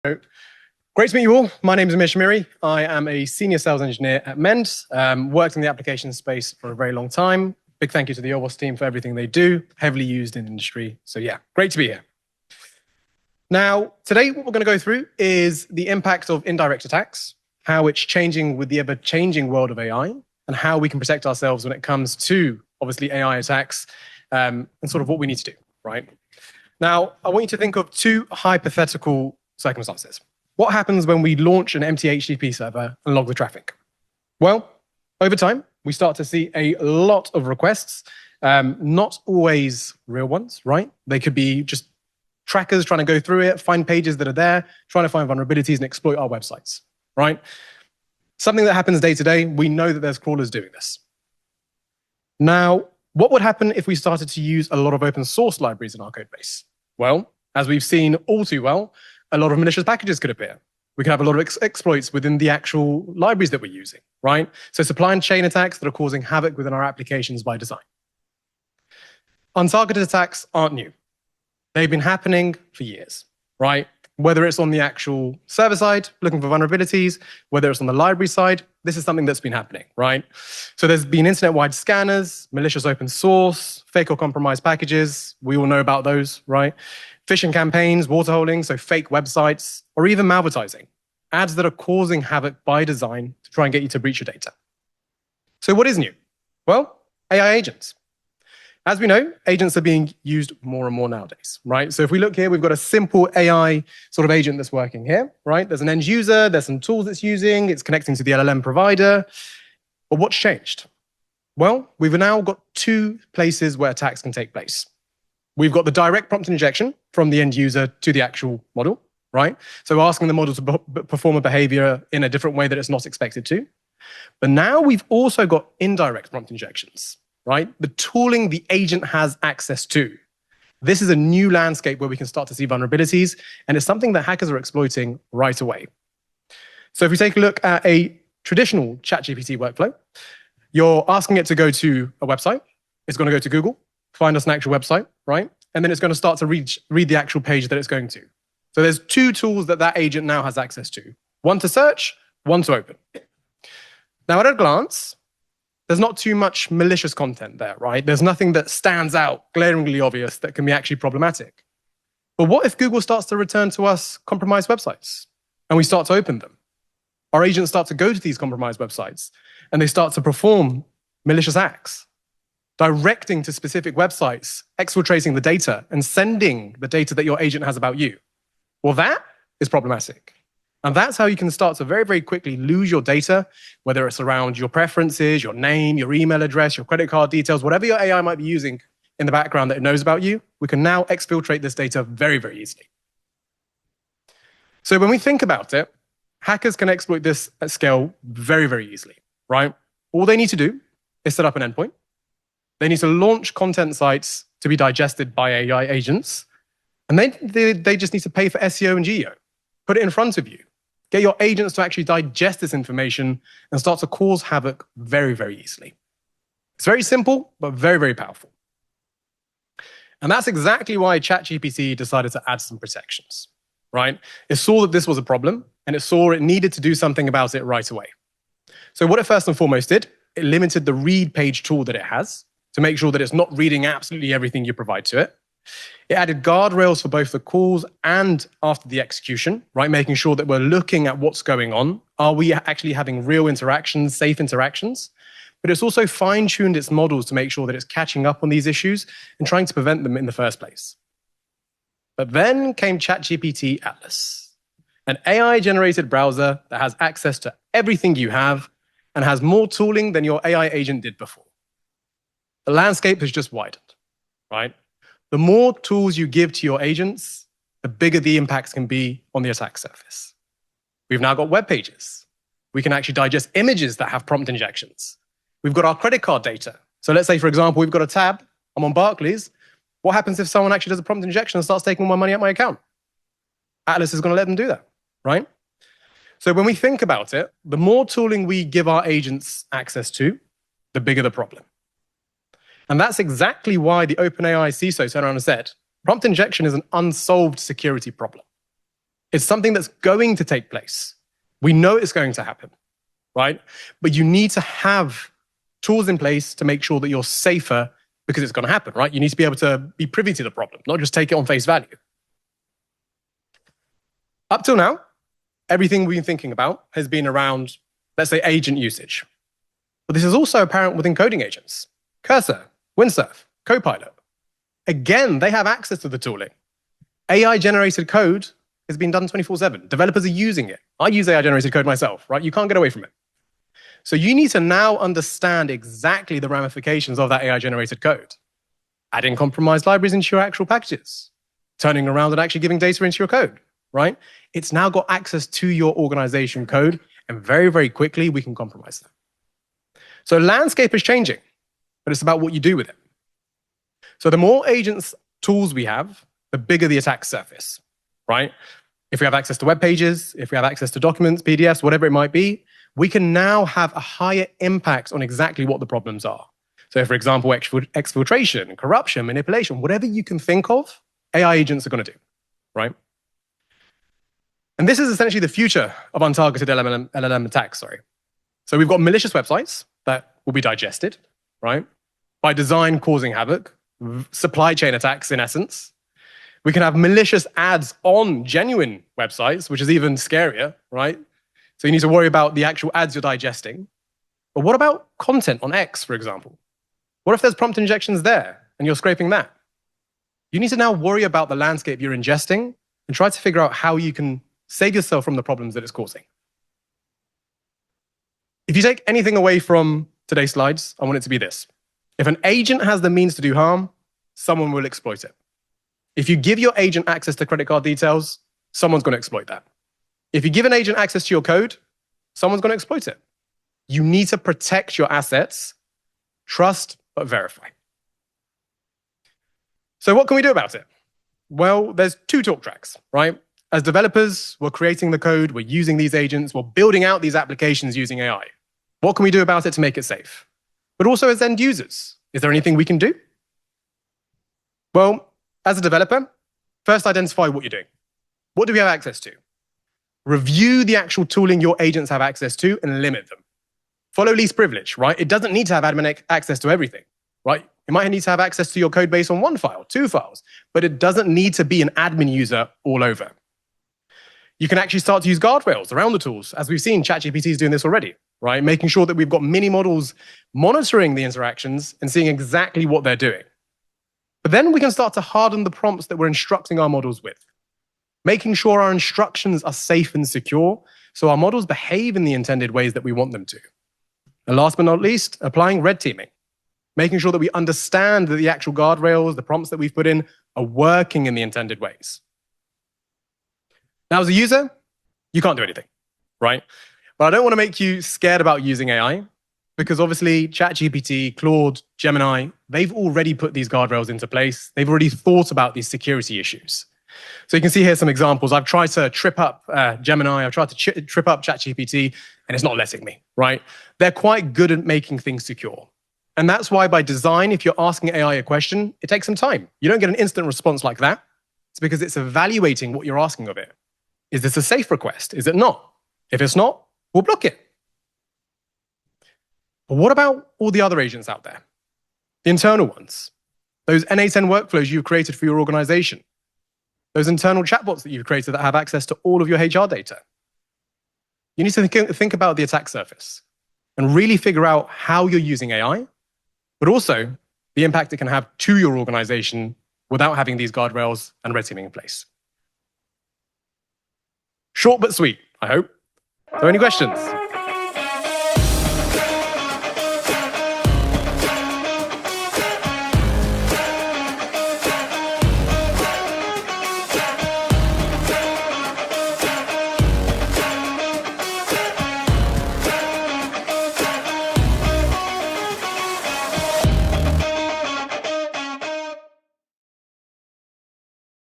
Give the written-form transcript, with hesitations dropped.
Great to meet you all. My name is Amir Shahmiri. I am a senior sales engineer at Mend. Worked in the application space for a very long time. Big thank you to the OWASP team for everything they do. Heavily used in the industry. So yeah, great to be here. Now, today what we're going to go through is the impact of indirect attacks, how it's changing with the ever-changing world of AI, and how we can protect ourselves when it comes to, obviously, AI attacks, and sort of what we need to do, right? Now, I want you to think of two hypothetical circumstances. What happens when we launch an empty HTTP server and log the traffic? Well, over time, we start to see a lot of requests, not always real ones, right? They could be just trackers trying to go through it, find pages that are there, trying to find vulnerabilities and exploit our websites, right? Something that happens day to day, we know that there's crawlers doing this. Now, what would happen if we started to use a lot of open source libraries in our code base? Well, as we've seen all too well, a lot of malicious packages could appear. We could have a lot of exploits within the actual libraries that we're using, right? So supply chain attacks that are causing havoc within our applications by design. Untargeted attacks aren't new. They've been happening for years, right? Whether it's on the actual server side, looking for vulnerabilities, whether it's on the library side, this is something that's been happening, right? So there's been internet-wide scanners, malicious open source, fake or compromised packages. We all know about those, right? Phishing campaigns, waterholing, so fake websites, or even malvertising, ads that are causing havoc by design to try and get you to breach your data. So what is new? Well, AI agents. As we know, agents are being used more and more nowadays, right? So if we look here, we've got a simple AI sort of agent that's working here, right? There's an end user, there's some tools it's using, it's connecting to the LLM provider. But what's changed? Well, we've now got two places where attacks can take place. We've got the direct prompt injection from the end user to the actual model, right? So asking the model to perform a behavior in a different way that it's not expected to. But now we've also got indirect prompt injections, right? The tooling the agent has access to. This is a new landscape where we can start to see vulnerabilities, and it's something that hackers are exploiting right away. So if we take a look at a traditional ChatGPT workflow, you're asking it to go to a website. It's going to go to Google, find us an actual website, right? And then it's going to start to read the actual page that it's going to. So there's two tools that that agent now has access to. One to search, one to open. Now, at a glance, there's not too much malicious content there, right? There's nothing that stands out, glaringly obvious, that can be actually problematic. But what if Google starts to return to us compromised websites and we start to open them? Our agents start to go to these compromised websites and they start to perform malicious acts, directing to specific websites, exfiltrating the data and sending the data that your agent has about you. Well, that is problematic. And that's how you can start to very, very quickly lose your data, whether it's around your preferences, your name, your email address, your credit card details, whatever your AI might be using in the background that it knows about you, we can now exfiltrate this data very, very easily. So when we think about it, hackers can exploit this at scale very, very easily, right? All they need to do is set up an endpoint. They need to launch content sites to be digested by AI agents. And they just need to pay for SEO and GEO. Put it in front of you. Get your agents to actually digest this information and start to cause havoc very, very easily. It's very simple, but very, very powerful. And that's exactly why ChatGPT decided to add some protections, right? It saw that this was a problem, and it saw it needed to do something about it right away. So what it first and foremost did, it limited the read page tool that it has to make sure that it's not reading absolutely everything you provide to it. It added guardrails for both the calls and after the execution, right? Making sure that we're looking at what's going on. Are we actually having real interactions, safe interactions? But it's also fine-tuned its models to make sure that it's catching up on these issues and trying to prevent them in the first place. But then came ChatGPT Atlas, an AI-generated browser that has access to everything you have and has more tooling than your AI agent did before. The landscape has just widened, right? The more tools you give to your agents, the bigger the impacts can be on the attack surface. We've now got web pages. We can actually digest images that have prompt injections. We've got our credit card data. So let's say, for example, we've got a tab. I'm on Barclays. What happens if someone actually does a prompt injection and starts taking all my money out of my account? Atlas is going to let them do that, right? So when we think about it, the more tooling we give our agents access to, the bigger the problem. And that's exactly why the OpenAI CISO turned around and said, prompt injection is an unsolved security problem. It's something that's going to take place. We know it's going to happen, right? But you need to have tools in place to make sure that you're safer because it's going to happen, right? You need to be able to be privy to the problem, not just take it on face value. Up till now, everything we've been thinking about has been around, let's say, agent usage. But this is also apparent within coding agents. Cursor, Windsurf, Copilot. Again, they have access to the tooling. AI-generated code has been done 24/7. Developers are using it. I use AI-generated code myself, right? You can't get away from it. So you need to now understand exactly the ramifications of that AI-generated code. Adding compromised libraries into your actual packages. Turning around and actually giving data into your code, right? It's now got access to your organization code, and very, very quickly, we can compromise that. So landscape is changing, but it's about what you do with it. So the more agents tools we have, the bigger the attack surface, right? If we have access to web pages, if we have access to documents, PDFs, whatever it might be, we can now have a higher impact on exactly what the problems are. So for example, exfiltration, corruption, manipulation, whatever you can think of, AI agents are going to do, right? And this is essentially the future of untargeted LLM attacks, So we've got malicious websites that will be digested, right? By design causing havoc, supply chain attacks in essence. We can have malicious ads on genuine websites, which is even scarier, right? So you need to worry about the actual ads you're digesting. But what about content on X, for example? What if there's prompt injections there and you're scraping that? You need to now worry about the landscape you're ingesting and try to figure out how you can save yourself from the problems that it's causing. If you take anything away from today's slides, I want it to be this. If an agent has the means to do harm, someone will exploit it. If you give your agent access to credit card details, someone's going to exploit that. If you give an agent access to your code, someone's going to exploit it. You need to protect your assets, trust, but verify. So what can we do about it? Well, there's two talk tracks, right? As developers, we're creating the code, we're using these agents, we're building out these applications using AI. What can we do about it to make it safe? But also as end users, is there anything we can do? Well, as a developer, first identify what you're doing. What do we have access to? Review the actual tooling your agents have access to and limit them. Follow least privilege, right? It doesn't need to have admin access to everything, right? It might need to have access to your code base on one file, two files, but it doesn't need to be an admin user all over. You can actually start to use guardrails around the tools, as we've seen ChatGPT is doing this already, right? Making sure that we've got mini models monitoring the interactions and seeing exactly what they're doing. But then we can start to harden the prompts that we're instructing our models with, making sure our instructions are safe and secure so our models behave in the intended ways that we want them to. And last but not least, applying red teaming, making sure that we understand that the actual guardrails, the prompts that we've put in, are working in the intended ways. Now, as a user, you can't do anything, right? But I don't want to make you scared about using AI, because obviously ChatGPT, Claude, Gemini, they've already put these guardrails into place. They've already thought about these security issues. So you can see here some examples. I've tried to trip up Gemini, I've tried to trip up ChatGPT, and it's not letting me, right? They're quite good at making things secure. And that's why by design, if you're asking AI a question, it takes some time. You don't get an instant response like that. It's because it's evaluating what you're asking of it. Is this a safe request? Is it not? If it's not, we'll block it. But what about all the other agents out there? The internal ones, those N8N workflows you've created for your organization, those internal chatbots that you've created that have access to all of your HR data. You need to think about the attack surface and really figure out how you're using AI, but also the impact it can have to your organization without having these guardrails and red teaming in place. Short but sweet, I hope. So any questions?